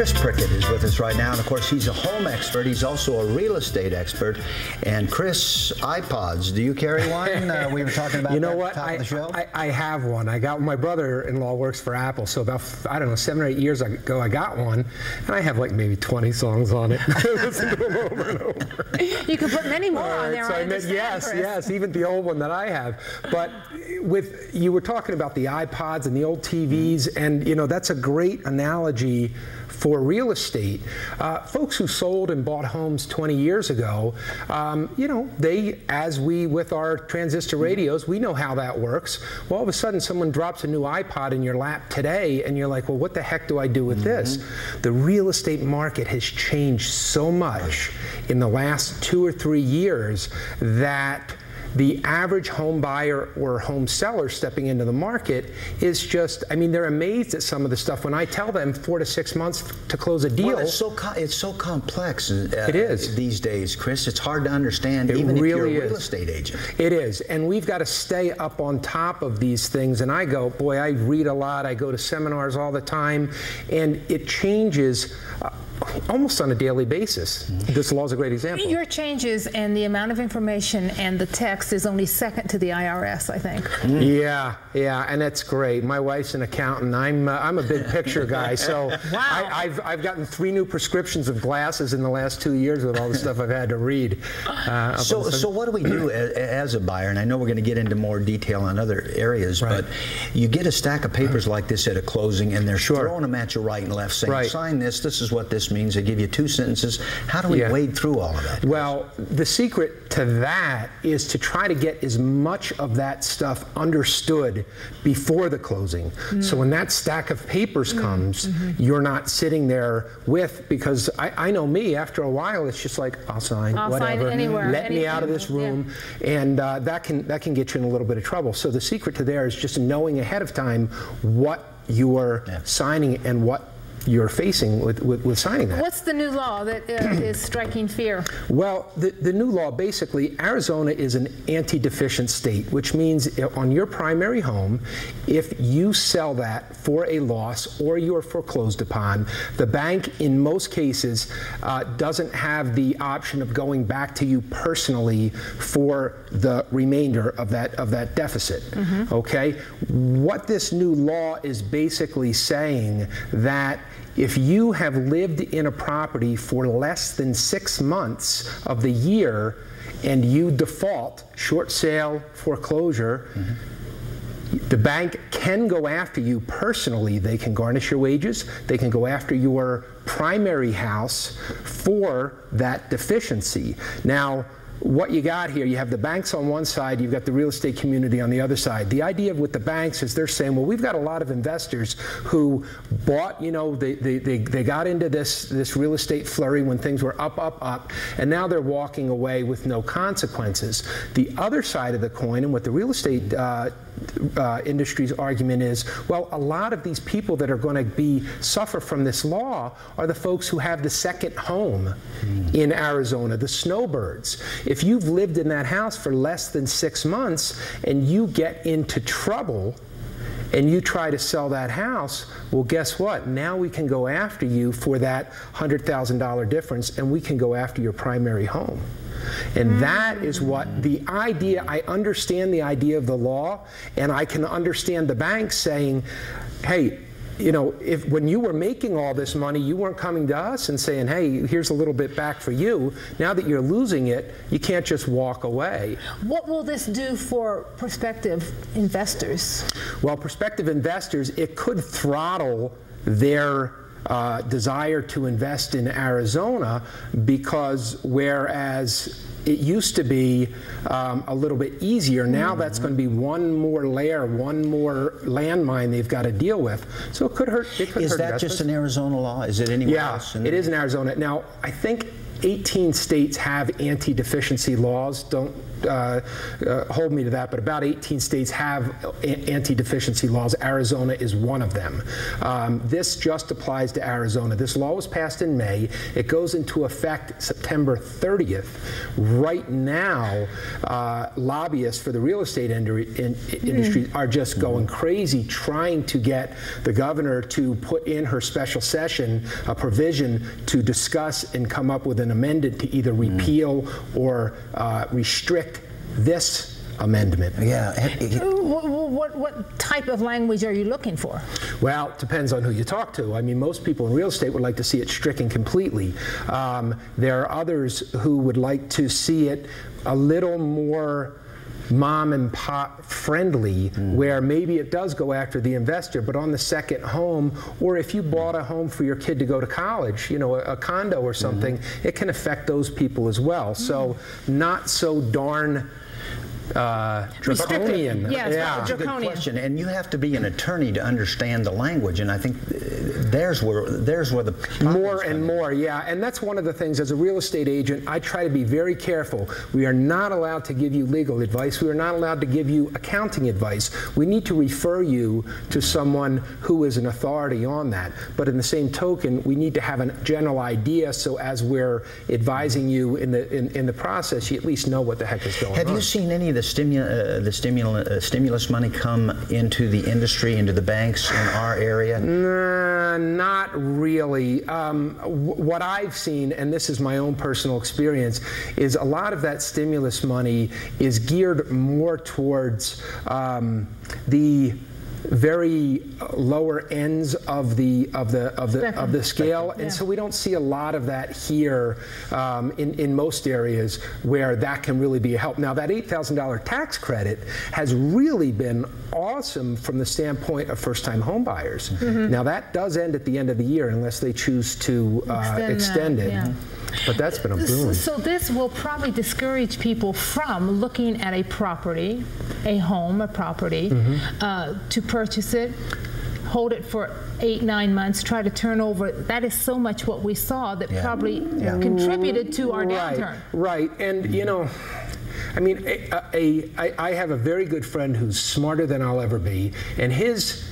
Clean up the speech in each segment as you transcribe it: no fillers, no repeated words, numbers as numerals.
Chris Prickett is with us right now, and of course he's a home expert. He's also a real estate expert. And Chris, iPods, do you carry one? We were talking about that at the top of the show. I have one. My brother-in-law works for Apple, so about, I don't know, 7 or 8 years ago I got one, and I have like maybe 20 songs on it. Listen to them over and over. You could put many more on there. So I meant, yes, even the old one that I have. But you were talking about the iPods and the old TVs, and that's a great analogy for real estate. Folks who sold and bought homes 20 years ago, with our transistor radios, we know how that works. Well, all of a sudden someone drops a new iPod in your lap today and you're like, well, what the heck do I do with this? The real estate market has changed so much in the last 2 or 3 years that the average home buyer or home seller stepping into the market is just, they're amazed at some of the stuff. When I tell them 4 to 6 months to close a deal. Well, it's so complex it is. These days, Chris. It's hard to understand, even if you're a real estate agent. It is, and we've got to stay up on top of these things. And I read a lot, I go to seminars all the time, and it changes almost on a daily basis. This law is a great example. Your changes and the amount of information and the text is only second to the IRS, I think. Yeah, and that's great. My wife's an accountant. I'm a big picture guy, so wow. I've gotten 3 new prescriptions of glasses in the last 2 years with all the stuff I've had to read. So what do we do as a buyer? And I know we're going to get into more detail on other areas, but you get a stack of papers like this at a closing, and they're throwing them at you right and left, saying, sign this, this is what this means. They give you 2 sentences. How do we wade through all of that? Well, the secret to that is to try to get as much of that stuff understood before the closing. So when that stack of papers comes, you're not sitting there because I know me, after a while, it's just like, I'll sign, whatever. Sign anywhere, let me out of this room. And that can get you in a little bit of trouble. So the secret to there is just knowing ahead of time what you're signing and what you're facing with signing that. What's the new law that is striking fear? Well, the new law, basically, Arizona is an anti-deficient state, which means on your primary home, if you sell that for a loss or you're foreclosed upon, the bank, in most cases, doesn't have the option of going back to you personally for the remainder of that deficit. Okay? What this new law is basically saying that if you have lived in a property for less than 6 months of the year and you default, short sale, foreclosure, the bank can go after you personally. They can garnish your wages. They can go after your primary house for that deficiency. Now, what you got here, you have the banks on one side, you've got the real estate community on the other side. The idea with the banks is they're saying, well, we've got a lot of investors who bought, they got into this real estate flurry when things were up, and now they're walking away with no consequences. The other side of the coin, and what the real estate industry's argument is, well, a lot of these people that are going to suffer from this law are the folks who have the second home in Arizona, the snowbirds. If you've lived in that house for less than 6 months and you get into trouble and you try to sell that house, well, guess what? Now we can go after you for that $100,000 difference, and we can go after your primary home. And that is what the idea, I understand the idea of the law, and I can understand the banks saying, hey, if when you were making all this money, you weren't coming to us and saying, hey, here's a little bit back for you. Now that you're losing it, you can't just walk away. What will this do for prospective investors? Well, prospective investors, it could throttle their desire to invest in Arizona, because whereas it used to be a little bit easier, now that's going to be one more layer, one more landmine they've got to deal with. So it could hurt. Is that just an Arizona law? Is it anywhere else? Yeah, it is in Arizona. Now, I think 18 states have anti-deficiency laws. Don't hold me to that, but about 18 states have anti-deficiency laws. Arizona is one of them. This just applies to Arizona. This law was passed in May. It goes into effect September 30th. Right now, lobbyists for the real estate industry are just going crazy trying to get the governor to put in her special session a provision to discuss and come up with an amendment to either repeal or restrict this amendment. Yeah. What type of language are you looking for? Well, it depends on who you talk to. I mean, most people in real estate would like to see it stricken completely. There are others who would like to see it a little more mom and pop friendly, where maybe it does go after the investor, but on the second home, or if you bought a home for your kid to go to college, you know, a condo or something, it can affect those people as well. So not so darn draconian. Yes, That's a good question, and you have to be an attorney to understand the language, and I think there's where the more and more, yeah, and that's one of the things as a real estate agent, I try to be very careful. We are not allowed to give you legal advice. We are not allowed to give you accounting advice. We need to refer you to someone who is an authority on that. But in the same token, we need to have a general idea, so as we're advising you in the process, you at least know what the heck is going on. Have you seen any of the stimulus money come into the industry, into the banks in our area? Not really. What I've seen, and this is my own personal experience, is a lot of that stimulus money is geared more towards the very lower ends of the scale, and so we don't see a lot of that here in most areas where that can really be a help. Now, that $8,000 tax credit has really been awesome from the standpoint of first-time home buyers. Now, that does end at the end of the year unless they choose to extend it. Yeah. But that's been a boon. So this will probably discourage people from looking at a property, a home, a property, to purchase it, hold it for 8-9 months, try to turn over. That is so much what we saw that probably contributed to our downturn. Right, and you know, I mean, I have a very good friend who's smarter than I'll ever be, and his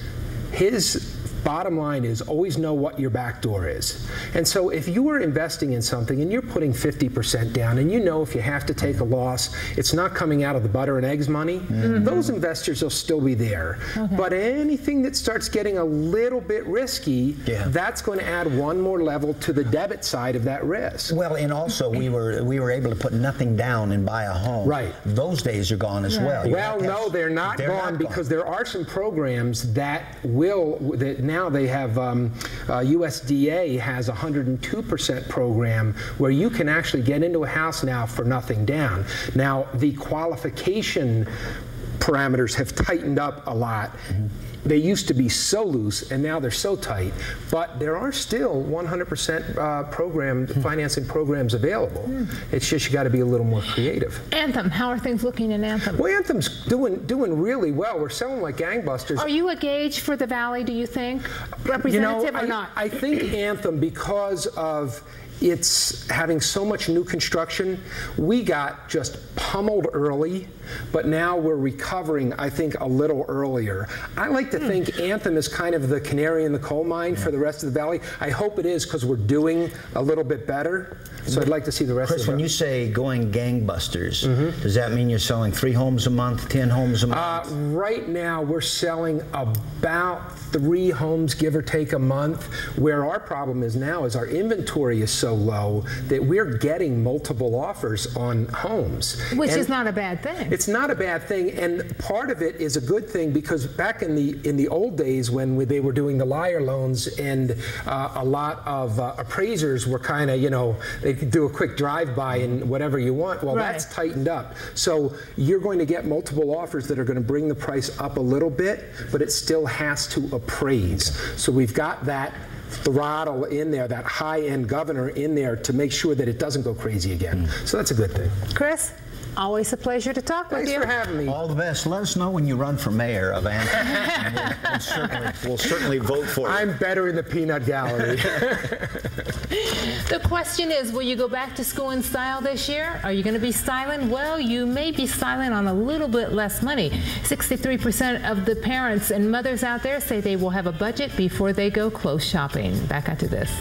bottom line is always know what your back door is. And so if you are investing in something and you're putting 50% down, and you know if you have to take a loss, it's not coming out of the butter and eggs money, those investors will still be there. But anything that starts getting a little bit risky, that's going to add one more level to the debit side of that risk. Well, and also we were able to put nothing down and buy a home. Right. Those days are gone as well. Well, no, they're not gone because there are some programs that now they have, USDA has a 102% program where you can actually get into a house now for nothing down. Now, the qualification parameters have tightened up a lot. They used to be so loose, and now they're so tight. But there are still 100% financing programs available. It's just you got to be a little more creative. Anthem, how are things looking in Anthem? Well, Anthem's doing really well. We're selling like gangbusters. Are you a gauge for the Valley, do you think? Representative or not? I think Anthem, because of it's having so much new construction, we got just pummeled early, but now we're recovering, I think, a little earlier. I like to think Anthem is kind of the canary in the coal mine for the rest of the Valley. I hope it is, because we're doing a little bit better. So I'd like to see the rest of the Chris, when you say going gangbusters, does that mean you're selling 3 homes a month, 10 homes a month? Right now, we're selling about 3 homes, give or take, a month. Where our problem is now is our inventory is so low that we're getting multiple offers on homes. Which is not a bad thing. It's not a bad thing, and part of it is a good thing, because back in the old days when they were doing the liar loans, and a lot of appraisers were kind of, you know, they could do a quick drive-by and whatever you want. Well, that's tightened up. So you're going to get multiple offers that are going to bring the price up a little bit, but it still has to appraise. So we've got that throttle in there, that high-end governor in there, to make sure that it doesn't go crazy again. So that's a good thing. Chris? Always a pleasure to talk with you. Thanks for having me. All the best. Let us know when you run for mayor of Anthem. We'll certainly vote for you. I'm better in the peanut gallery. The question is, will you go back to school in style this year? Are you going to be styling? Well, you may be styling on a little bit less money. 63% of the parents and mothers out there say they will have a budget before they go clothes shopping. Back after this.